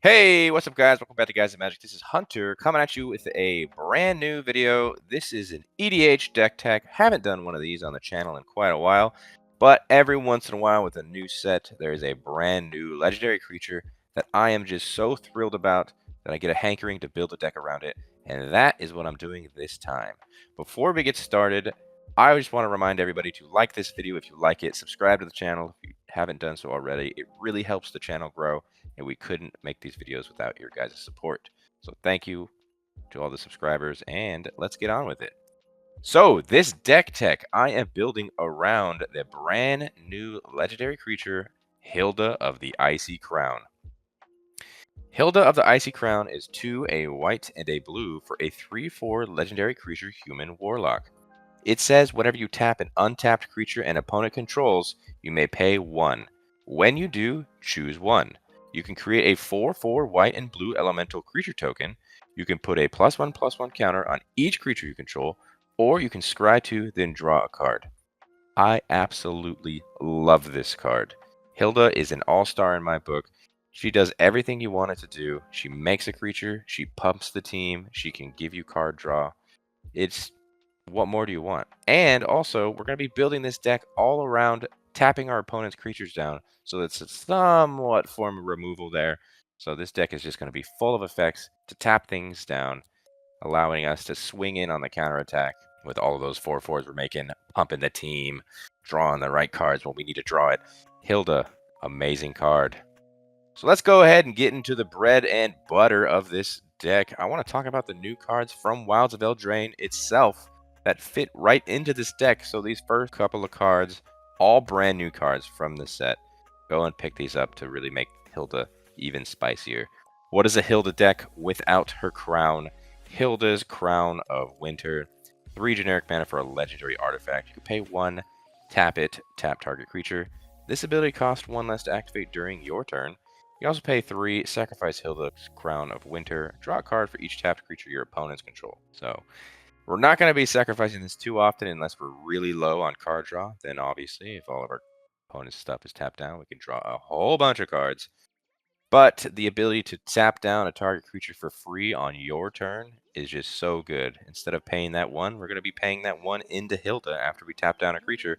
Hey, what's up, guys? Welcome back to Guys of Magic. This is Hunter coming at you with a brand new video. This is an EDH deck tech. Haven't done one of these on the channel in quite a while, but every once in a while with a new set, there is a brand new legendary creature that I am just so thrilled about that I get a hankering to build a deck around it, and that is what I'm doing this time. Before we get started, I just want to remind everybody to like this video if you like it, subscribe to the channel if you haven't done so already. It really helps the channel grow, and we couldn't make these videos without your guys' support. So thank you to all the subscribers, and let's get on with it. So this deck tech I am building around the brand new legendary creature, Hylda of the Icy Crown. Hylda of the Icy Crown is 2, a white and a blue for a 3/4 legendary creature human warlock. It says whenever you tap an untapped creature an opponent controls, you may pay 1. When you do, choose 1. You can create a 4/4 white and blue elemental creature token. You can put a +1/+1 counter on each creature you control, or you can scry 2, then draw a card. I absolutely love this card. Hylda is an all-star in my book. She does everything you want it to do. She makes a creature, she pumps the team, she can give you card draw. It's what more do you want? And also, we're going to be building this deck all around tapping our opponent's creatures down. So it's a somewhat form of removal there. So this deck is just going to be full of effects to tap things down, allowing us to swing in on the counterattack with all of those 4/4s we're making, pumping the team, drawing the right cards when we need to draw it. Hylda, amazing card. So let's go ahead and get into the bread and butter of this deck. I want to talk about the new cards from Wilds of Eldraine itself that fit right into this deck. So these first couple of cards, all brand new cards from the set. Go and pick these up to really make Hylda even spicier. What is a Hylda deck without her crown? Hylda's Crown of Winter. 3 generic mana for a legendary artifact. You can pay 1, tap it, tap target creature. This ability costs 1 less to activate during your turn. You also pay 3, sacrifice Hylda's Crown of Winter, draw a card for each tapped creature your opponents control. So we're not going to be sacrificing this too often unless we're really low on card draw. Then obviously, if all of our opponent's stuff is tapped down, we can draw a whole bunch of cards. But the ability to tap down a target creature for free on your turn is just so good. Instead of paying that 1, we're going to be paying that 1 into Hylda after we tap down a creature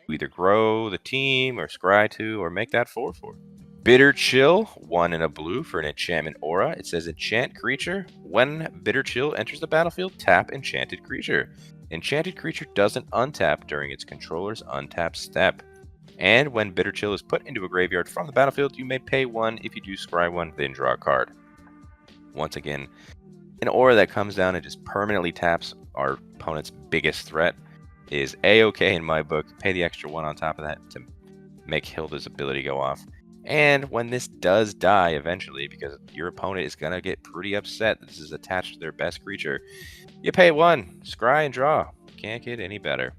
to either grow the team or scry 2 or make that 4/4. Bitter Chill, 1 and a blue for an enchantment aura. It says enchant creature. When Bitter Chill enters the battlefield, tap enchanted creature. Enchanted creature doesn't untap during its controller's untap step. And when Bitter Chill is put into a graveyard from the battlefield, you may pay 1. If you do scry 1, then draw a card. Once again, an aura that comes down and just permanently taps our opponent's biggest threat is a-okay in my book. Pay the extra 1 on top of that to make Hylda's ability go off. And when this does die eventually, because your opponent is going to get pretty upset that this is attached to their best creature, you pay 1, scry and draw. Can't get any better.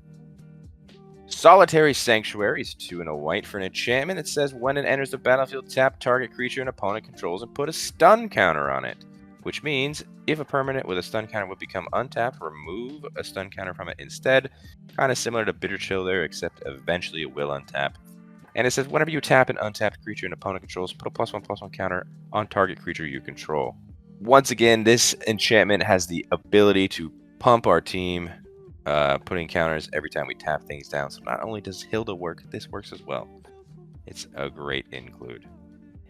Solitary Sanctuary is 2 and a white for an enchantment that says when it enters the battlefield, tap target creature an opponent controls and put a stun counter on it. Which means if a permanent with a stun counter would become untapped, remove a stun counter from it instead. Kind of similar to Bitter Chill there, except eventually it will untap. And it says whenever you tap an untapped creature an opponent controls, put a +1/+1 counter on target creature you control. Once again, this enchantment has the ability to pump our team, putting counters every time we tap things down. So not only does Hylda work, this works as well. It's a great include.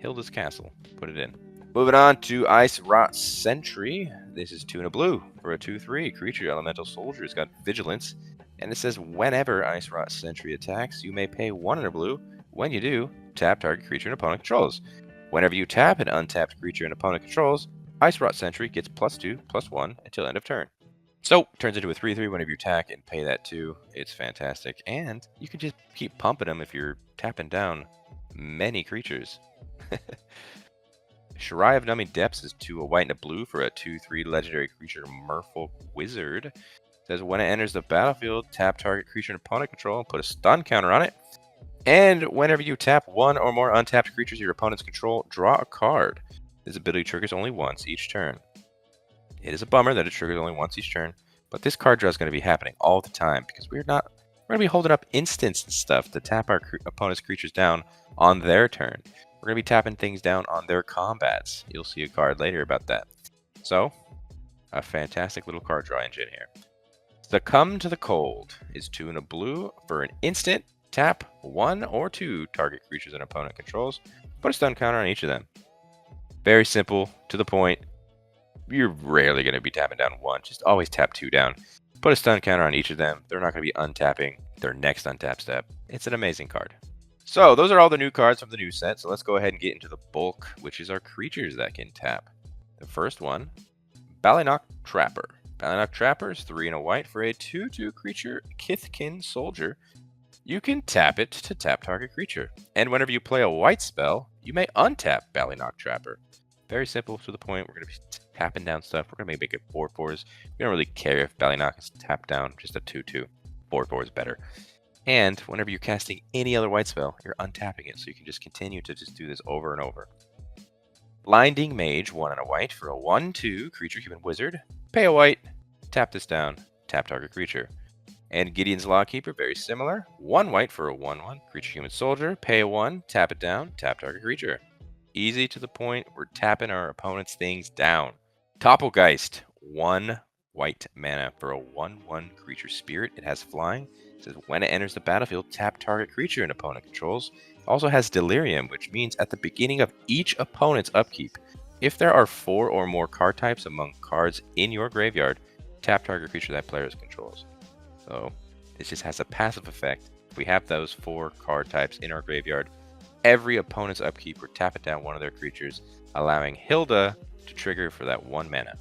Hylda's Castle, put it in. Moving on to Ice Rot Sentry. This is 2 and a blue for a 2/3 creature elemental soldier. It's got vigilance. And it says whenever Ice Rot Sentry attacks, you may pay 1 and a blue. When you do, tap target creature an opponent controls. Whenever you tap an untapped creature an opponent controls, Ice Rot Sentry gets +2/+1 until end of turn. So, turns into a 3/3 whenever you attack and pay that 2. It's fantastic. And you can just keep pumping them if you're tapping down many creatures. Shirai of Numbing Depths is 2 a white and a blue for a 2/3 legendary creature Merfolk Wizard. It says when it enters the battlefield, tap target creature and opponent control and put a stun counter on it. And whenever you tap 1 or more untapped creatures your opponents control, draw a card. This ability triggers only once each turn. It is a bummer that it triggers only once each turn, but this card draw is going to be happening all the time because we're going to be holding up instants and stuff to tap our opponent's creatures down on their turn. we're going to be tapping things down on their combats. You'll see a card later about that. So, a fantastic little card draw engine here. Succumb to the Cold is 2 and a blue for an instant. Tap 1 or 2 target creatures an opponent controls. Put a stun counter on each of them. Very simple, to the point. You're rarely going to be tapping down 1. Just always tap 2 down. Put a stun counter on each of them. They're not going to be untapping their next untap step. It's an amazing card. So those are all the new cards from the new set. So let's go ahead and get into the bulk, which is our creatures that can tap. The first one, Balinock Trapper. Balinock Trapper is 3 and a white for a 2/2 creature, Kithkin Soldier. You can tap it to tap target creature. And whenever you play a white spell, you may untap Balinock Trapper. Very simple, to the point. We're going to be tapping down stuff. We're going to make it 4/4s. We don't really care if Balinock is tapped down, just a 2/2. 4/4 is better. And whenever you're casting any other white spell, you're untapping it. So you can just continue to just do this over and over. Blinding Mage, 1 and a white for a 1/2 creature human wizard. Pay a white, tap this down, tap target creature. And Gideon's Lawkeeper, very similar. 1 white for a 1/1 creature human soldier. Pay a 1, tap it down, tap target creature. Easy, to the point. We're tapping our opponent's things down. Topplegeist, 1 white mana for a 1/1 creature spirit. It has flying. It says when it enters the battlefield, tap target creature an opponent controls. Also has Delirium, which means at the beginning of each opponent's upkeep, if there are 4 or more card types among cards in your graveyard, tap target creature that player controls. So this just has a passive effect. If we have those 4 card types in our graveyard, every opponent's upkeep, we're tapping down one of their creatures, allowing Hylda to trigger for that 1 mana.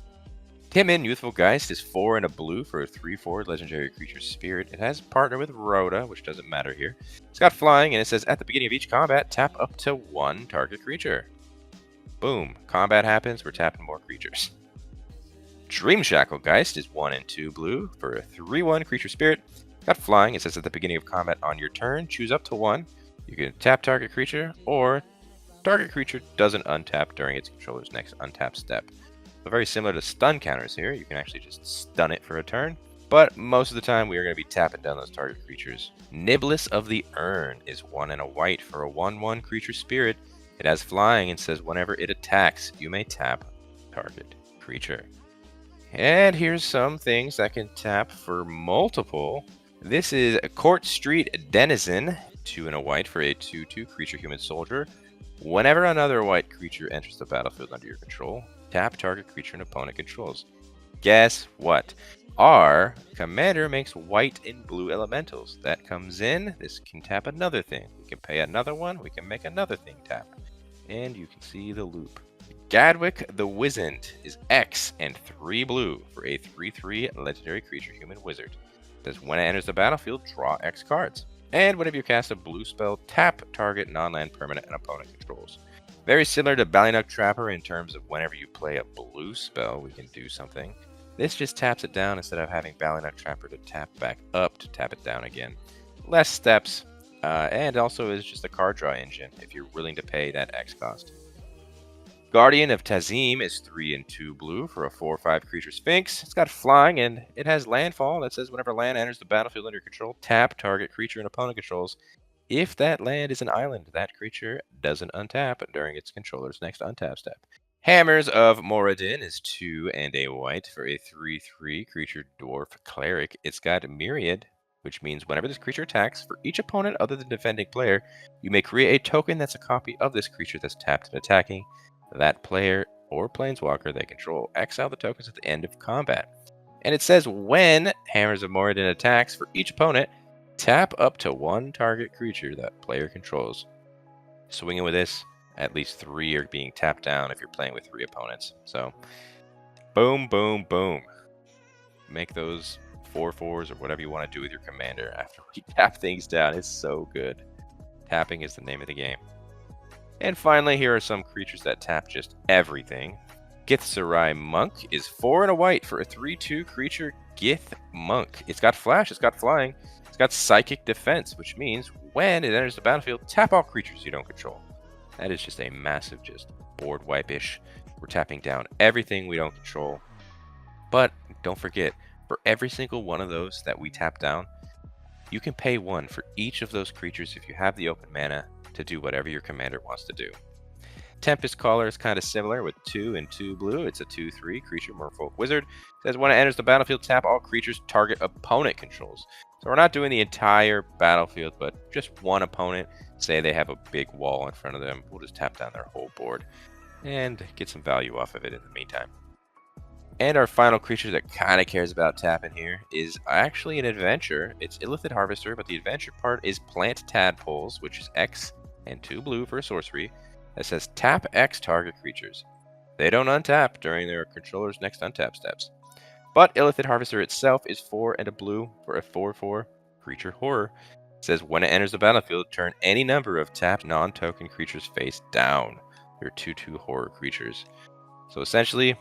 Timon, Youthful Geist, is 4 and a blue for a 3/4 legendary creature spirit. It has partner with Rhoda, which doesn't matter here. It's got flying, and it says at the beginning of each combat, tap up to 1 target creature. Boom. Combat happens, we're tapping more creatures. Dreamshackle Geist is 1 and 2 blue for a 3/1 creature spirit. Got flying, it says at the beginning of combat on your turn, choose up to 1. You can tap target creature, or target creature doesn't untap during its controller's next untap step. So very similar to stun counters here. You can actually just stun it for a turn. But most of the time, we are going to be tapping down those target creatures. Niblis of the Urn is 1 and a white for a 1/1 creature spirit. It has flying and says whenever it attacks, you may tap target creature. And here's some things that can tap for multiple. This is Court Street Denizen, 2 and a white for a 2/2 creature human soldier. Whenever another white creature enters the battlefield under your control, tap target creature an opponent controls. Guess what? Our commander makes white and blue elementals. That comes in. This can tap another thing. We can pay another one. We can make another thing tap. And you can see the loop. Gadwick the Wizened is X and 3 blue for a 3/3 legendary creature human wizard. It says when it enters the battlefield, draw X cards. And whenever you cast a blue spell, tap target non-land permanent an opponent controls. Very similar to Balinock Trapper in terms of whenever you play a blue spell, we can do something. This just taps it down instead of having Balinock Trapper to tap back up to tap it down again. Less steps, and also is just a card draw engine if you're willing to pay that X cost. Guardian of Tazim is 3 and 2 blue for a 4/5 creature Sphinx. It's got flying and it has landfall that says whenever land enters the battlefield under your control, tap target creature and opponent controls. If that land is an island, that creature doesn't untap during its controller's next untap step. Hammers of Moradin is 2 and a white for a 3/3 creature dwarf cleric. It's got Myriad, which means whenever this creature attacks, for each opponent other than defending player, you may create a token that's a copy of this creature that's tapped and attacking that player or planeswalker they control. Exile the tokens at the end of combat. And it says when Hammers of Moradin attacks, for each opponent, tap up to 1 target creature that player controls. Swinging with this, at least 3 are being tapped down if you're playing with 3 opponents. So, boom, boom, boom. Make those 4/4s or whatever you want to do with your commander after we tap things down. It's so good. Tapping is the name of the game. And finally, here are some creatures that tap just everything. Githzerai Monk is 4 and a white for a 3/2 creature Gith Monk. It's got flash, it's got flying, it's got psychic defense, which means when it enters the battlefield, tap all creatures you don't control. That is just a massive, just board wipe-ish. We're tapping down everything we don't control. But don't forget, for every single one of those that we tap down, you can pay 1 for each of those creatures if you have the open mana to do whatever your commander wants to do. Tempest Caller is kind of similar with 2 and 2 blue. It's a 2/3 creature, Merfolk Wizard. It says when it enters the battlefield, tap all creatures target opponent controls. So we're not doing the entire battlefield, but just one opponent. Say they have a big wall in front of them. We'll just tap down their whole board and get some value off of it in the meantime. And our final creature that kind of cares about tapping here is actually an adventure. It's Illithid Harvester, but the adventure part is Plant Tadpoles, which is X and 2 blue for a sorcery that says tap X target creatures. They don't untap during their controller's next untap steps. But Illithid Harvester itself is 4 and a blue for a 4/4 creature horror. It says when it enters the battlefield, turn any number of tapped non-token creatures face down. They're 2/2 horror creatures. So essentially,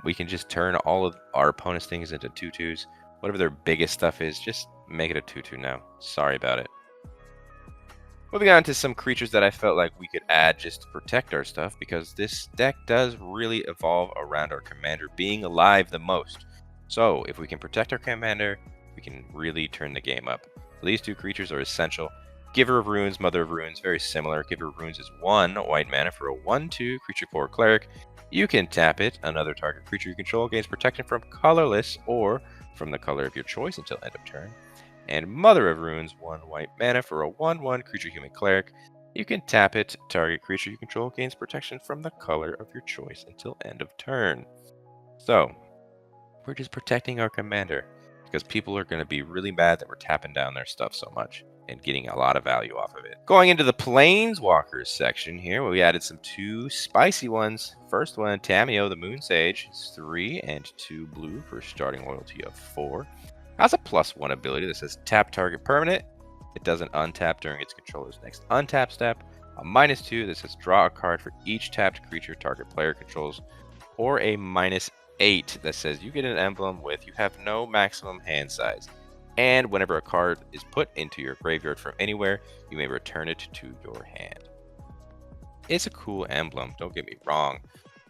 we can just turn all of our opponent's things into 2/2s. Whatever their biggest stuff is, just make it a 2/2 now. Sorry about it. Moving on to some creatures that I felt like we could add just to protect our stuff, because this deck does really evolve around our commander being alive the most. So if we can protect our commander, we can really turn the game up. So these two creatures are essential. Giver of Runes, Mother of Runes, very similar. Giver of Runes is 1 white mana for a 1/2 creature core cleric. You can tap it. Another target creature you control gains protection from colorless or from the color of your choice until end of turn. And Mother of Runes, 1 white mana for a 1/1 creature human cleric. You can tap it. Target creature you control gains protection from the color of your choice until end of turn. So, we're just protecting our commander, because people are going to be really mad that we're tapping down their stuff so much and getting a lot of value off of it. Going into the Planeswalkers section here, we added some 2 spicy ones. First one, Tamiyo the Moon Sage. It's 3 and 2 blue for a starting loyalty of 4. Has a +1 ability that says tap target permanent. It doesn't untap during its controller's next untap step. A -2 that says draw a card for each tapped creature target player controls. Or a -8 that says you get an emblem with you have no maximum hand size. And whenever a card is put into your graveyard from anywhere, you may return it to your hand. It's a cool emblem, don't get me wrong.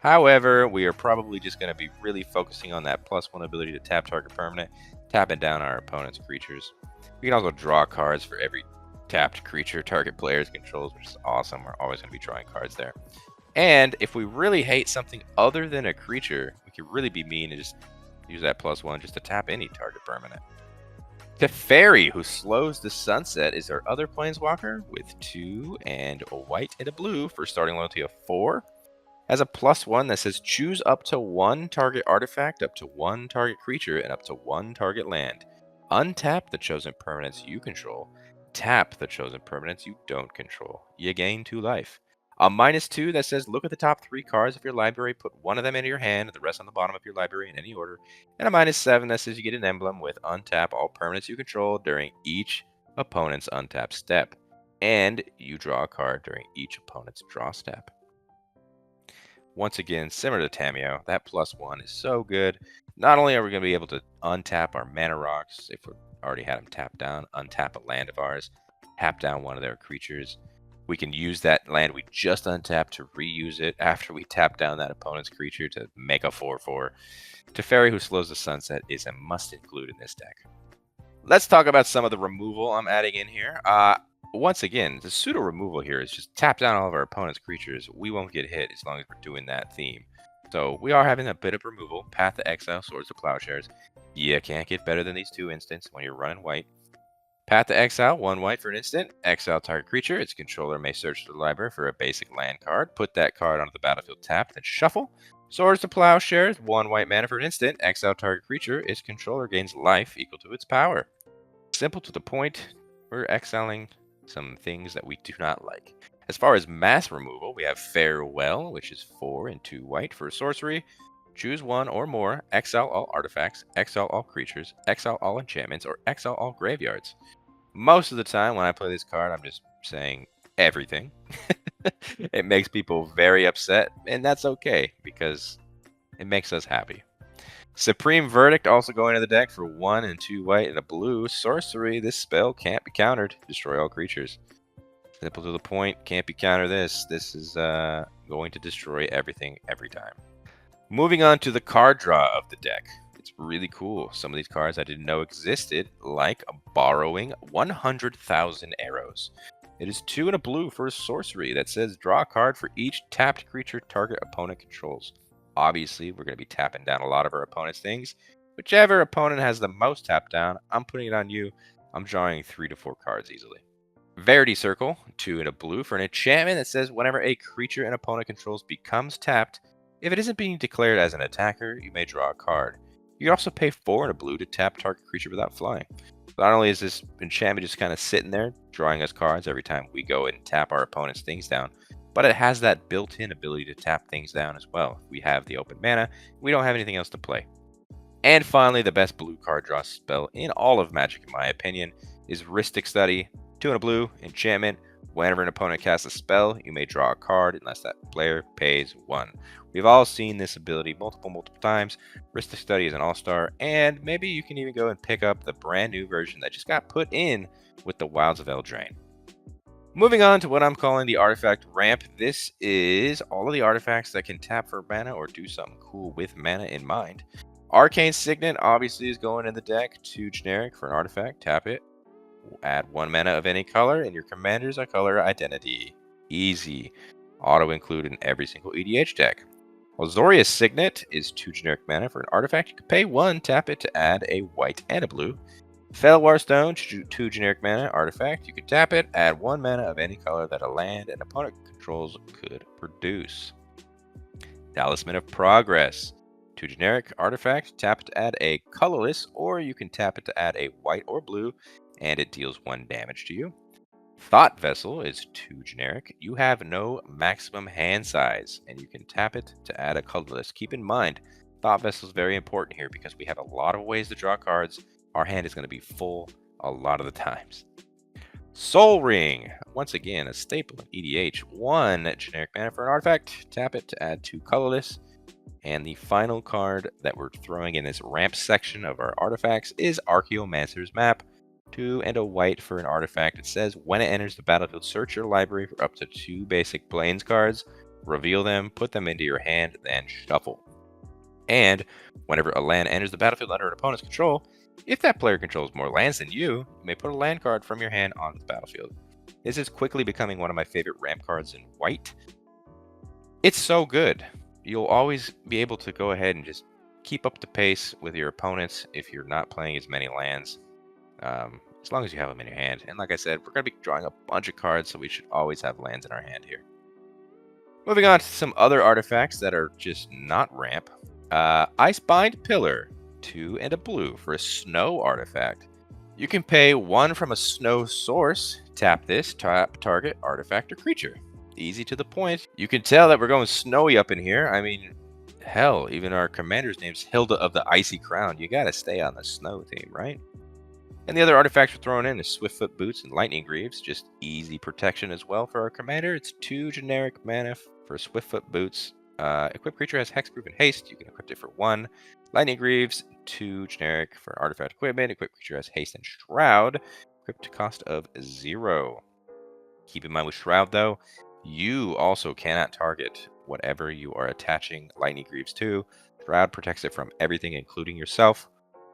However, we are probably just going to be really focusing on that +1 ability to tap target permanent, tapping down our opponent's creatures. We can also draw cards for every tapped creature target players controls, which is awesome. We're always going to be drawing cards there. And if we really hate something other than a creature, we can really be mean and just use that +1 just to tap any target permanent. Teferi, who slows the sunset, is our other Planeswalker with 2 and a white and a blue for starting loyalty of 4. Has a +1 that says choose up to 1 target artifact, up to 1 target creature, and up to 1 target land. Untap the chosen permanents you control. Tap the chosen permanents you don't control. You gain 2 life. A -2 that says look at the top 3 cards of your library, put 1 of them into your hand, and the rest on the bottom of your library in any order. And a -7 that says you get an emblem with untap all permanents you control during each opponent's untap step. And you draw a card during each opponent's draw step. Once again, similar to Tamiyo, that +1 is so good. Not only are we going to be able to untap our mana rocks, if we already had them tapped down, untap a land of ours, tap down one of their creatures. We can use that land we just untapped to reuse it after we tap down that opponent's creature to make a 4/4. Teferi, who slows the sunset, is a must-include in this deck. Let's talk about some of the removal I'm adding in here. Once again, the pseudo removal here is just tap down all of our opponent's creatures. We won't get hit as long as we're doing that theme. So we are having a bit of removal. Path to Exile, Swords of Plowshares. You can't get better than these 2 instants when you're running white. Path to Exile, 1 white for an instant. Exile target creature. Its controller may search the library for a basic land card. Put that card onto the battlefield tapped, then shuffle. Swords to Plowshares, 1 white mana for an instant. Exile target creature. Its controller gains life equal to its power. Simple to the point. We're exiling some things that we do not like. As far as mass removal, we have Farewell, which is 4 and 2 white for a sorcery. Choose 1 or more. Exile all artifacts. Exile all creatures. Exile all enchantments. Or exile all graveyards. Most of the time when I play this card, I'm just saying everything. It makes people very upset, and that's okay, because it makes us happy. Supreme Verdict also going into the deck for 1 and 2 white and a blue. Sorcery, this spell can't be countered. Destroy all creatures. Simple to the point, can't be countered this. This is going to destroy everything every time. Moving on to the card draw of the deck. It's really cool. Some of these cards I didn't know existed, like Borrowing 100,000 Arrows. It is 2 and a blue for a sorcery that says draw a card for each tapped creature target opponent controls. Obviously, we're going to be tapping down a lot of our opponent's things. Whichever opponent has the most tap down, I'm putting it on you. I'm drawing 3 to 4 cards easily. Verity Circle, 2 and a blue for an enchantment that says whenever a creature an opponent controls becomes tapped, if it isn't being declared as an attacker, you may draw a card. You can also pay 4 and a blue to tap target creature without flying. Not only is this enchantment just kind of sitting there, drawing us cards every time we go and tap our opponent's things down, but it has that built-in ability to tap things down as well. We have the open mana, we don't have anything else to play. And finally, the best blue card draw spell in all of Magic, in my opinion, is Rhystic Study. 2 and a blue, enchantment. Whenever an opponent casts a spell, you may draw a card unless that player pays 1. We've all seen this ability multiple times. Rhystic Study is an all-star, and maybe you can even go and pick up the brand new version that just got put in with the Wilds of Eldraine. Moving on to what I'm calling the artifact ramp. This is all of the artifacts that can tap for mana or do something cool with mana in mind. Arcane Signet obviously is going in the deck. 2 generic for an artifact. Tap it. Add 1 mana of any color, and your commander's a color identity. Easy. Auto include in every single EDH deck. Azorius Signet is 2 generic mana for an artifact. You can pay 1, tap it to add a white and a blue. Felwar Stone, 2 generic mana artifact. You can tap it, add 1 mana of any color that a land an opponent controls could produce. Talisman of Progress. 2 generic artifact, tap it to add a colorless, or you can tap it to add a white or blue, and it deals 1 damage to you. Thought Vessel is 2 generic. You have no maximum hand size, and you can tap it to add a colorless. Keep in mind, Thought Vessel is very important here because we have a lot of ways to draw cards. Our hand is going to be full a lot of the times. Soul Ring, once again a staple in EDH. 1 generic mana for an artifact. Tap it to add 2 colorless. And the final card that we're throwing in this ramp section of our artifacts is Archaeomancer's Map. 2 and a white for an artifact. It says when it enters the battlefield, search your library for up to 2 basic Plains cards, reveal them, put them into your hand, then shuffle. And whenever a land enters the battlefield under an opponent's control, if that player controls more lands than you may put a land card from your hand onto the battlefield. This is quickly becoming one of my favorite ramp cards in white. It's so good. You'll always be able to go ahead and just keep up the pace with your opponents if you're not playing as many lands. As long as you have them in your hand. And like I said, we're going to be drawing a bunch of cards, so we should always have lands in our hand here. Moving on to some other artifacts that are just not ramp. Icebind Pillar, 2 and a blue for a snow artifact. You can pay 1 from a snow source. Tap this, tap target artifact or creature. Easy to the point. You can tell that we're going snowy up in here. I mean, hell, even our commander's name's Hylda of the Icy Crown. You gotta stay on the snow theme, right? And the other artifacts we're throwing in is Swiftfoot Boots and Lightning Greaves. Just easy protection as well for our commander. It's 2 generic mana for Swiftfoot Boots. Equipped creature has Hexproof and Haste. You can equip it for 1. Lightning Greaves, 2 generic for artifact equipment. Equipped creature has Haste and Shroud. Equipped to cost of 0. Keep in mind with Shroud, though, you also cannot target whatever you are attaching Lightning Greaves to. Shroud protects it from everything, including yourself.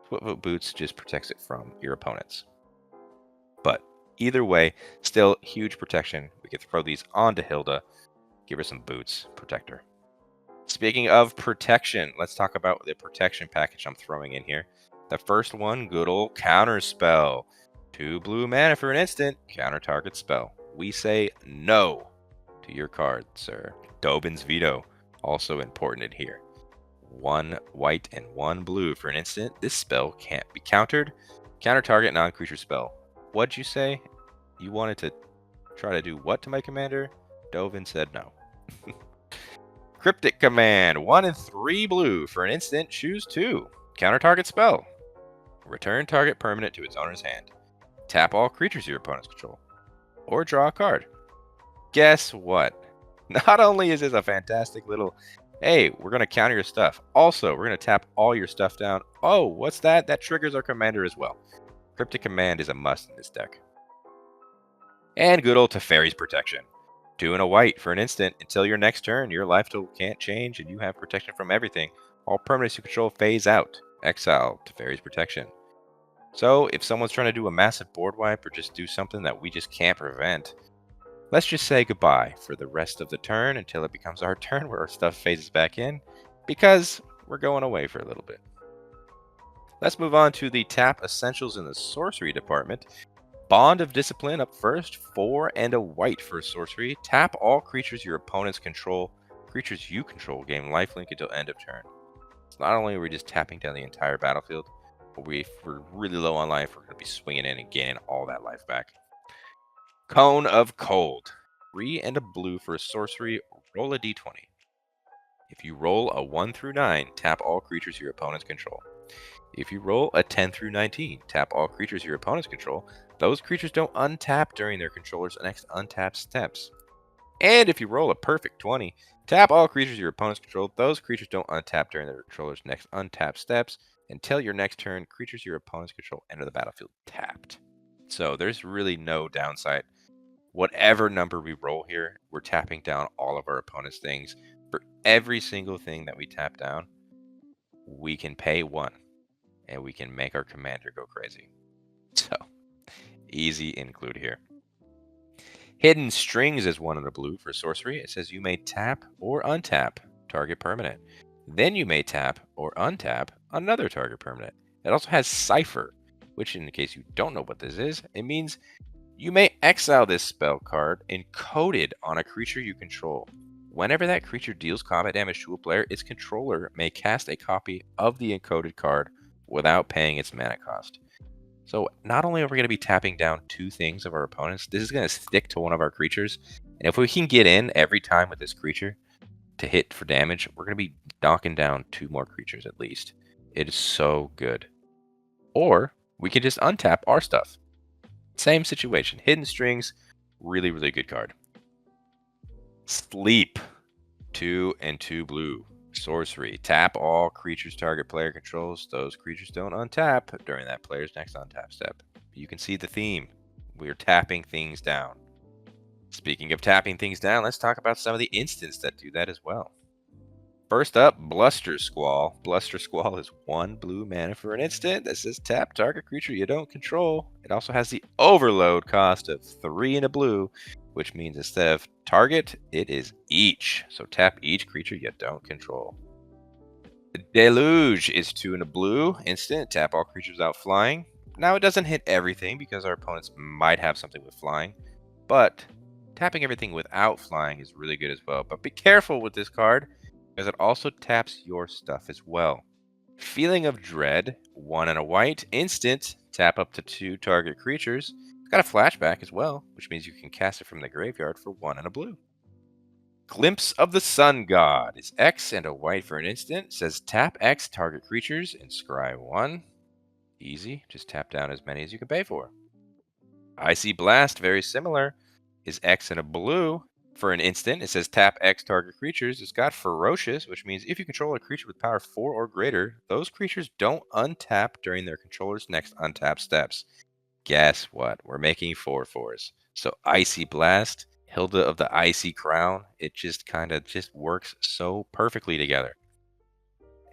Swiftfoot Boots just protects it from your opponents. But either way, still huge protection. We could throw these onto Hylda, give her some boots, protect her. Speaking of protection, let's talk about the protection package I'm throwing in here. The first one, good old Counter Spell. 2 blue mana for an instant, counter target spell. We say no to your card, sir. Dobin's Veto, also important in here. 1 white and 1 blue for an instant. This spell can't be countered. Counter target non-creature spell. What'd you say? You wanted to try to do what to my commander? Dovin said no. Cryptic Command. 1 and 3 blue for an instant. Choose 2. Counter target spell. Return target permanent to its owner's hand. Tap all creatures your opponents control. Or draw a card. Guess what? Not only is this a fantastic little, hey, we're going to counter your stuff. Also, we're going to tap all your stuff down. Oh, what's that? That triggers our commander as well. Cryptic Command is a must in this deck. And good old Teferi's Protection. 2 and a white for an instant. Until your next turn, your life total can't change and you have protection from everything. All permanents you control phase out. Exile Teferi's Protection. So if someone's trying to do a massive board wipe or just do something that we just can't prevent, Let's just say goodbye for the rest of the turn until it becomes our turn where our stuff phases back in, because we're going away for a little bit. Let's move on to the tap essentials in the sorcery department. Bond of Discipline up first, 4 and a white for sorcery. Tap all creatures your opponents control. Creatures you control gain lifelink until end of turn. So not only are we just tapping down the entire battlefield, but if we're really low on life, we're going to be swinging in and gaining all that life back. Cone of Cold. 3 and a blue for a sorcery. Roll a d20. If you roll a 1 through 9, tap all creatures your opponents control. If you roll a 10 through 19, tap all creatures your opponents control. Those creatures don't untap during their controller's next untap steps. And if you roll a perfect 20, tap all creatures your opponents control. Those creatures don't untap during their controller's next untap steps. Until your next turn, creatures your opponents control enter the battlefield tapped. So there's really no downside. Whatever number we roll here, we're tapping down all of our opponent's things. For every single thing that we tap down, we can pay 1, and we can make our commander go crazy. So, easy include here. Hidden Strings is 1 in a blue for sorcery. It says you may tap or untap target permanent. Then you may tap or untap another target permanent. It also has Cipher, which in case you don't know what this is, it means you may exile this spell card encoded on a creature you control. Whenever that creature deals combat damage to a player, its controller may cast a copy of the encoded card without paying its mana cost. So not only are we going to be tapping down 2 things of our opponents, this is going to stick to one of our creatures. And if we can get in every time with this creature to hit for damage, we're going to be knocking down 2 more creatures at least. It is so good. Or we can just untap our stuff. Same situation. Hidden Strings, really, really good card. Sleep, 2 and 2 blue. Sorcery. Tap all creatures target player controls. Those creatures don't untap during that player's next untap step. You can see the theme. We're tapping things down. Speaking of tapping things down, let's talk about some of the instants that do that as well. First up, Bluster Squall. Bluster Squall is 1 blue mana for an instant that says tap target creature you don't control. It also has the overload cost of 3 and a blue, which means instead of target, it is each. So tap each creature you don't control. The Deluge is 2 and a blue instant. Tap all creatures without flying. Now it doesn't hit everything because our opponents might have something with flying, but tapping everything without flying is really good as well. But be careful with this card because it also taps your stuff as well. Feeling of Dread, 1 and a white instant. Tap up to 2 target creatures. It's got a flashback as well, which means you can cast it from the graveyard for 1 and a blue. Glimpse of the Sun God is X and a white for an instant. Says tap X target creatures and scry 1. Easy, just tap down as many as you can pay for. Icy Blast, very similar, is X and a blue for an instant. It says tap X target creatures. It's got Ferocious, which means if you control a creature with power 4 or greater, those creatures don't untap during their controller's next untap steps. Guess what? We're making 4/4s. So Icy Blast, Hylda of the Icy Crown, it just kind of just works so perfectly together.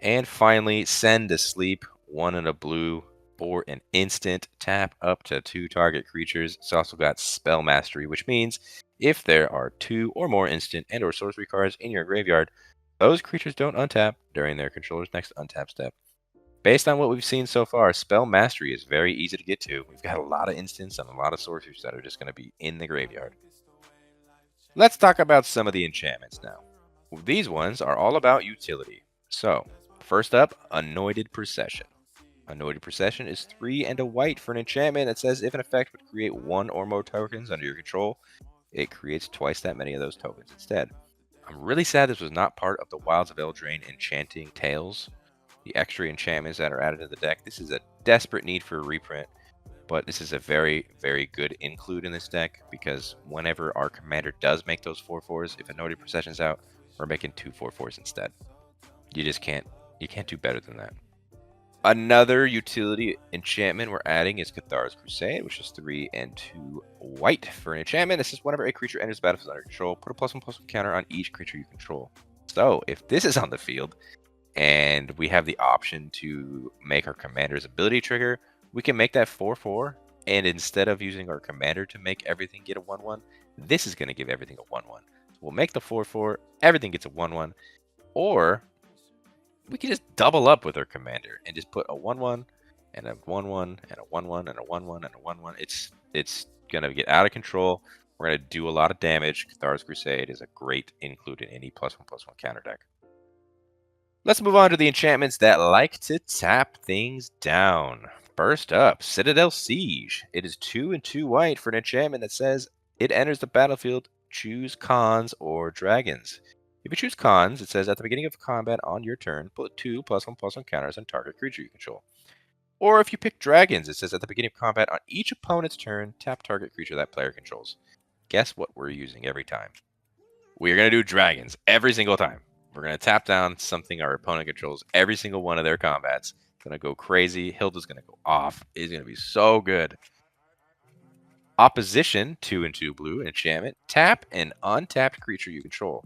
And finally, Send to Sleep, 1 and a blue for an instant. Tap up to 2 target creatures. It's also got Spell Mastery, which means if there are 2 or more instant and or sorcery cards in your graveyard, those creatures don't untap during their controller's next untap step. Based on what we've seen so far, Spell Mastery is very easy to get to. We've got a lot of instants and a lot of sorceries that are just going to be in the graveyard. Let's talk about some of the enchantments now. These ones are all about utility. So, first up, Anointed Procession. Anointed Procession is 3 and a white for an enchantment that says if an effect would create 1 or more tokens under your control, it creates twice that many of those tokens instead. I'm really sad this was not part of the Wilds of Eldraine Enchanting Tales, the extra enchantments that are added to the deck. This is a desperate need for a reprint, but this is a very, very good include in this deck because whenever our commander does make those 4/4s, if Anointed Procession's out, we're making 2 4/4s instead. You just can't do better than that. Another utility enchantment we're adding is Cathar's Crusade, which is 3 and 2 white for an enchantment. This is whenever a creature enters the battlefield under control, put a +1/+1 counter on each creature you control. So if this is on the field and we have the option to make our commander's ability trigger, we can make that 4/4, and instead of using our commander to make everything get a 1/1, This is going to give everything a 1/1. So we'll make the 4/4. Everything gets a 1/1. Or we can just double up with our commander and just put a 1/1 and a 1/1 and a 1/1 and a 1/1 and a 1/1. It's going to get out of control. We're going to do a lot of damage. Cathar's Crusade is a great include in any +1/+1 counter deck. Let's move on to the enchantments that like to tap things down. First up, Citadel Siege. It is 2 and 2 white for an enchantment that says it enters the battlefield, choose Khans or Dragons. If you choose Khans, it says at the beginning of combat on your turn, put 2 +1/+1 counters on target creature you control. Or if you pick Dragons, it says at the beginning of combat on each opponent's turn, tap target creature that player controls. Guess what we're using every time? We're going to do Dragons every single time. We're going to tap down something our opponent controls every single one of their combats. It's going to go crazy. Hylda's going to go off. It's going to be so good. Opposition, 2 and 2 blue, enchantment. Tap an untapped creature you control.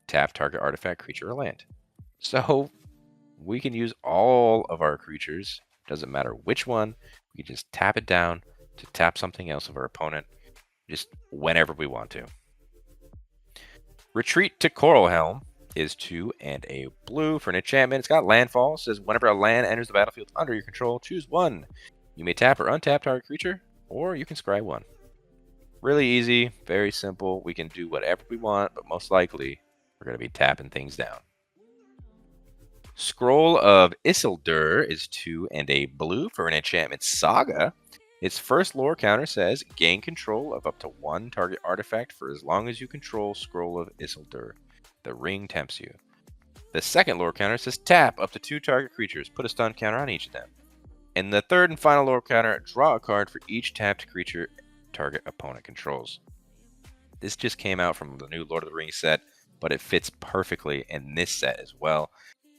Tap target artifact, creature, or land. So we can use all of our creatures. Doesn't matter which one. We can just tap it down to tap something else of our opponent just whenever we want to. Retreat to Coral Helm is 2 and a blue for an enchantment. It's got landfall. It says whenever a land enters the battlefield under your control, choose 1. You may tap or untap target creature, or you can scry 1. Really easy, very simple. We can do whatever we want, but most likely we're going to be tapping things down. Scroll of Isildur is 2 and a blue for an enchantment Saga. Its first lore counter says gain control of up to 1 target artifact for as long as you control Scroll of Isildur. The ring tempts you. The second lore counter says tap up to 2 target creatures. Put a stun counter on each of them. And the third and final lore counter, draw a card for each tapped creature target opponent controls. This just came out from the new Lord of the Rings set, but it fits perfectly in this set as well.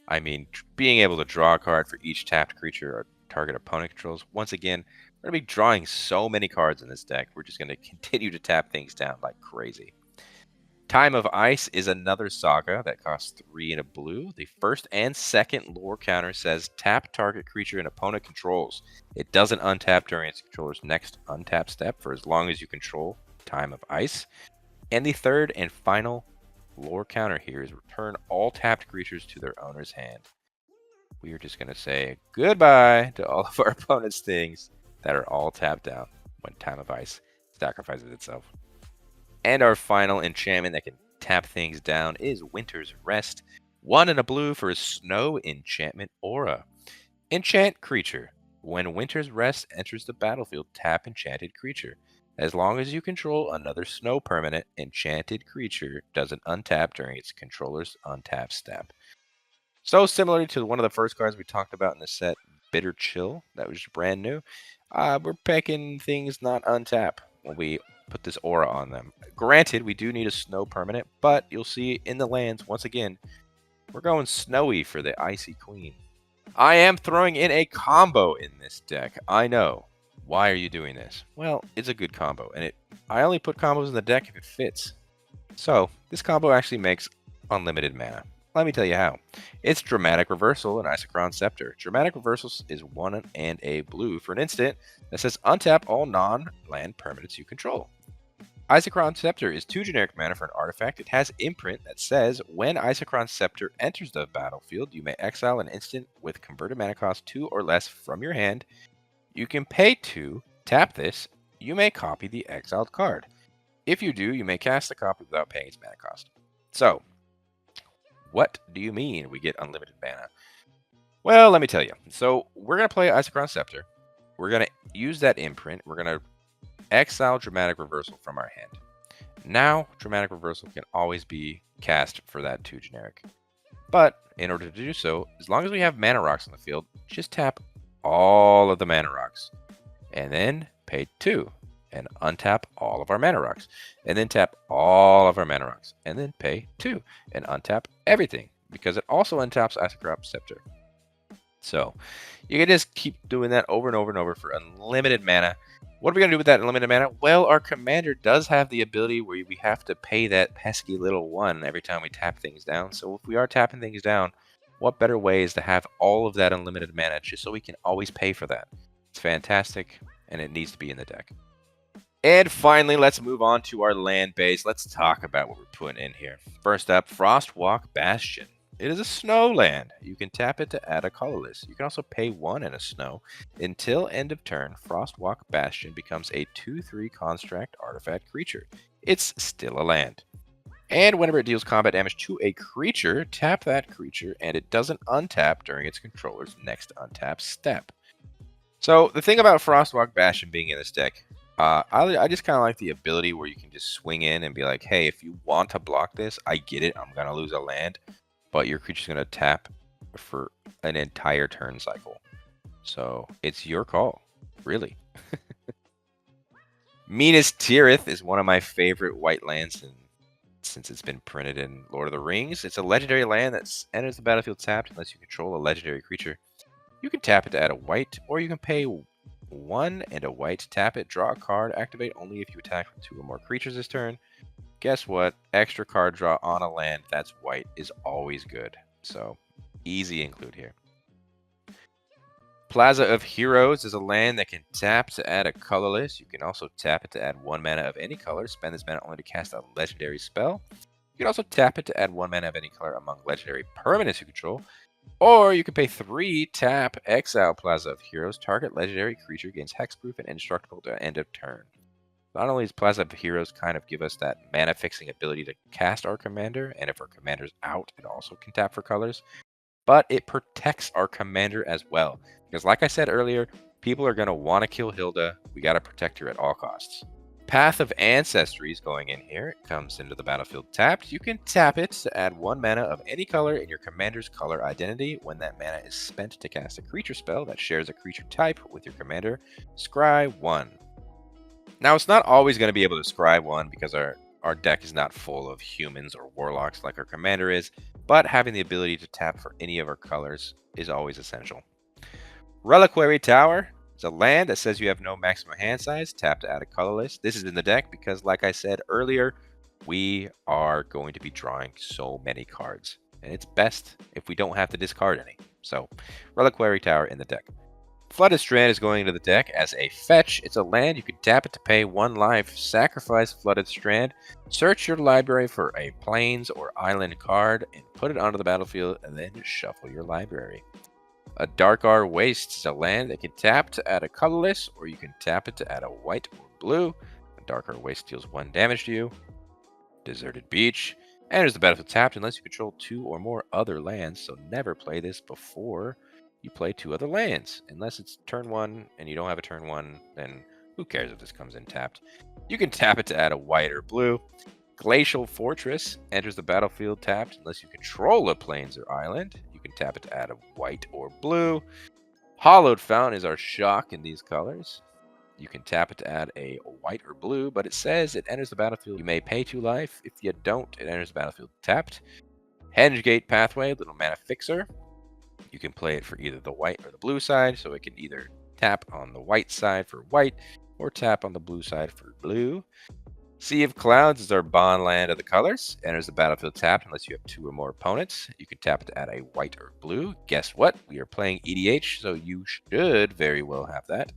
I mean, being able to draw a card for each tapped creature or target opponent controls. Once again, we're going to be drawing so many cards in this deck. We're just going to continue to tap things down like crazy. Time of Ice is another saga that costs 3 and a blue. The first and second lore counter says tap target creature an opponent controls. It doesn't untap during its controller's next untap step for as long as you control Time of Ice. And the third and final lore counter here is return all tapped creatures to their owner's hand. We are just going to say goodbye to all of our opponent's things that are all tapped down when Time of Ice sacrifices itself. And our final enchantment that can tap things down is Winter's Rest. 1 and a blue for a snow enchantment aura. Enchant creature. When Winter's Rest enters the battlefield, tap enchanted creature. As long as you control another snow permanent, enchanted creature doesn't untap during its controller's untap step. So similarly to one of the first cards we talked about in the set, Bitter Chill, that was brand new, we're picking things not untap when we put this aura on them. Granted, we do need a snow permanent, but you'll see in the lands, once again, we're going snowy for the Icy Queen. I am throwing in a combo in this deck. I know. Why are you doing this? Well, it's a good combo, and I only put combos in the deck if it fits. So, this combo actually makes unlimited mana. Let me tell you how. It's Dramatic Reversal and Isochron Scepter. Dramatic Reversal is 1 and a blue for an instant that says untap all non-land permanents you control. Isochron Scepter is 2 generic mana for an artifact. It has imprint that says when Isochron Scepter enters the battlefield, you may exile an instant with converted mana cost 2 or less from your hand. You can pay 2, tap this, you may copy the exiled card. If you do, you may cast the copy without paying its mana cost. So, what do you mean we get unlimited mana? Well, let me tell you. So, we're going to play Isochron Scepter. We're going to use that imprint. We're going to exile Dramatic Reversal from our hand. Now, Dramatic Reversal can always be cast for that 2 generic. But, in order to do so, as long as we have mana rocks on the field, just tap all of the mana rocks. And then pay 2. And untap all of our mana rocks. And then tap all of our mana rocks. And then pay 2. And untap everything. Because it also untaps Isochron Scepter. So, you can just keep doing that over and over and over for unlimited mana. What are we going to do with that unlimited mana? Well, our commander does have the ability where we have to pay that pesky little 1 every time we tap things down. So if we are tapping things down, what better way is to have all of that unlimited mana just so we can always pay for that? It's fantastic, and it needs to be in the deck. And finally, let's move on to our land base. Let's talk about what we're putting in here. First up, Frostwalk Bastion. It is a snow land. You can tap it to add a colorless. You can also pay 1 in a snow. Until end of turn, Frostwalk Bastion becomes a 2/3 construct artifact creature. It's still a land. And whenever it deals combat damage to a creature, tap that creature, and it doesn't untap during its controller's next untap step. So the thing about Frostwalk Bastion being in this deck, I just kind of like the ability where you can just swing in and be like, hey, if you want to block this, I get it. I'm going to lose a land, but your creature's going to tap for an entire turn cycle. So it's your call, really. Minas Tirith is one of my favorite white lands since it's been printed in Lord of the Rings. It's a legendary land that enters the battlefield tapped unless you control a legendary creature. You can tap it to add a white, or you can pay 1 and a white, tap it, draw a card, activate only if you attack with 2 or more creatures this turn. Guess what? Extra card draw on a land that's white is always good. So, easy include here. Plaza of Heroes is a land that can tap to add a colorless. You can also tap it to add 1 mana of any color. Spend this mana only to cast a legendary spell. You can also tap it to add 1 mana of any color among legendary permanents you control. Or you can pay 3, tap, exile Plaza of Heroes. Target legendary creature gains hexproof and indestructible to end of turn. Not only does Plaza of Heroes kind of give us that mana fixing ability to cast our commander, and if our commander's out, it also can tap for colors, but it protects our commander as well. Because like I said earlier, people are going to want to kill Hylda. We got to protect her at all costs. Path of Ancestry is going in here. It comes into the battlefield tapped. You can tap it to add 1 mana of any color in your commander's color identity. When that mana is spent to cast a creature spell that shares a creature type with your commander, scry 1. Now, it's not always going to be able to scry 1 because our deck is not full of humans or warlocks like our commander is, but having the ability to tap for any of our colors is always essential. Reliquary Tower. It's a land that says you have no maximum hand size. Tap to add a colorless. This is in the deck because, like I said earlier, we are going to be drawing so many cards. And it's best if we don't have to discard any. So, Reliquary Tower in the deck. Flooded Strand is going into the deck as a fetch. It's a land. You can tap it to pay 1 life. Sacrifice Flooded Strand. Search your library for a plains or island card and put it onto the battlefield and then shuffle your library. A Darkar Waste is a land that can tap to add a colorless, or you can tap it to add a white or blue. A Darkar Waste deals 1 damage to you. Deserted Beach enters the battlefield tapped unless you control 2 or more other lands, so never play this before you play 2 other lands. Unless it's turn 1 and you don't have a turn 1, then who cares if this comes in tapped. You can tap it to add a white or blue. Glacial Fortress enters the battlefield tapped unless you control a plains or island. You can tap it to add a white or blue. Hollowed Fountain is our shock in these colors. You can tap it to add a white or blue, but it says it enters the battlefield. You may pay 2 life. If you don't, it enters the battlefield tapped. Hengate Pathway, little mana fixer. You can play it for either the white or the blue side, so it can either tap on the white side for white or tap on the blue side for blue. Sea of Clouds is our bond land of the colors. Enters the battlefield tapped unless you have 2 or more opponents. You can tap it to add a white or blue. Guess what? We are playing EDH, so you should very well have that.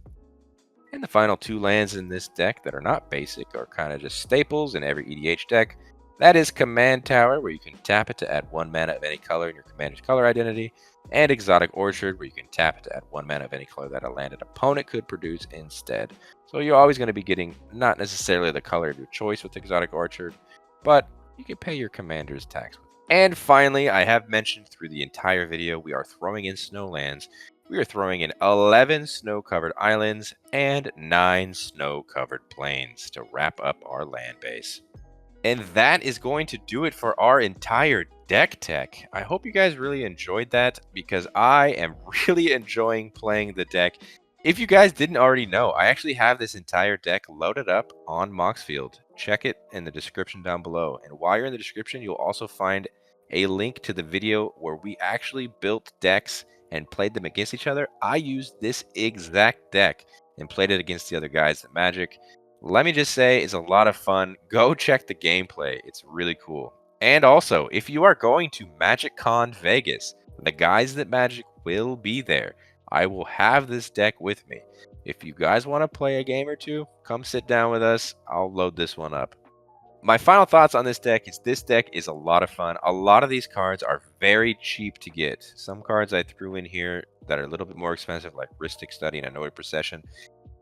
And the final 2 lands in this deck that are not basic are kind of just staples in every EDH deck. That is Command Tower, where you can tap it to add 1 mana of any color in your commander's color identity, and Exotic Orchard, where you can tap it to add 1 mana of any color that a landed opponent could produce instead. So you're always going to be getting not necessarily the color of your choice with Exotic Orchard, but you can pay your commander's tax with it. And finally, I have mentioned through the entire video, we are throwing in snowlands. We are throwing in 11 snow-covered islands and 9 snow-covered plains to wrap up our land base. And that is going to do it for our entire deck tech. I hope you guys really enjoyed that because I am really enjoying playing the deck. If you guys didn't already know, I actually have this entire deck loaded up on Moxfield. Check it in the description down below. And while you're in the description, you'll also find a link to the video where we actually built decks and played them against each other. I used this exact deck and played it against the other guys at Magic. Let me just say, it's a lot of fun. Go check the gameplay. It's really cool. And also, if you are going to MagicCon Vegas, the guys at Magic will be there. I will have this deck with me. If you guys want to play a game or two, come sit down with us. I'll load this one up. My final thoughts on this deck is a lot of fun. A lot of these cards are very cheap to get. Some cards I threw in here that are a little bit more expensive, like Rhystic Study and Annoyed Procession.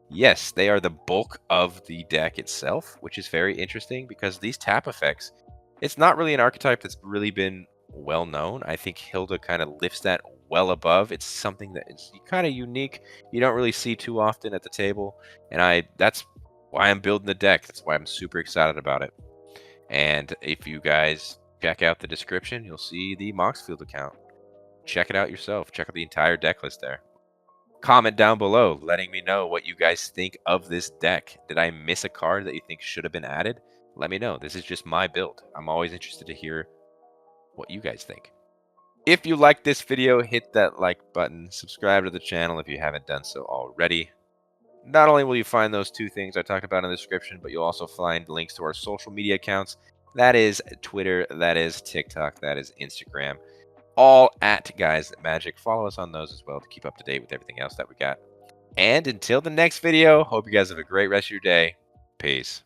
Yes, they are the bulk of the deck itself, which is very interesting because these tap effects, it's not really an archetype that's really been well known. I think Hylda kind of lifts that well above. It's something that is kind of unique. You don't really see too often at the table, and that's why I'm building the deck. That's why I'm super excited about it. And if you guys check out the description, you'll see the Moxfield account. Check it out yourself. Check out the entire deck list there. Comment down below letting me know what you guys think of this deck. Did I miss a card that you think should have been added? Let me know. This is just my build. I'm always interested to hear what you guys think. If you like this video, hit that like button. Subscribe to the channel if you haven't done so already. Not only will you find those two things I talked about in the description, but you'll also find links to our social media accounts. That is Twitter, that is TikTok, that is Instagram. All at Guys Magic. Follow us on those as well to keep up to date with everything else that we got. And until the next video, hope you guys have a great rest of your day. Peace.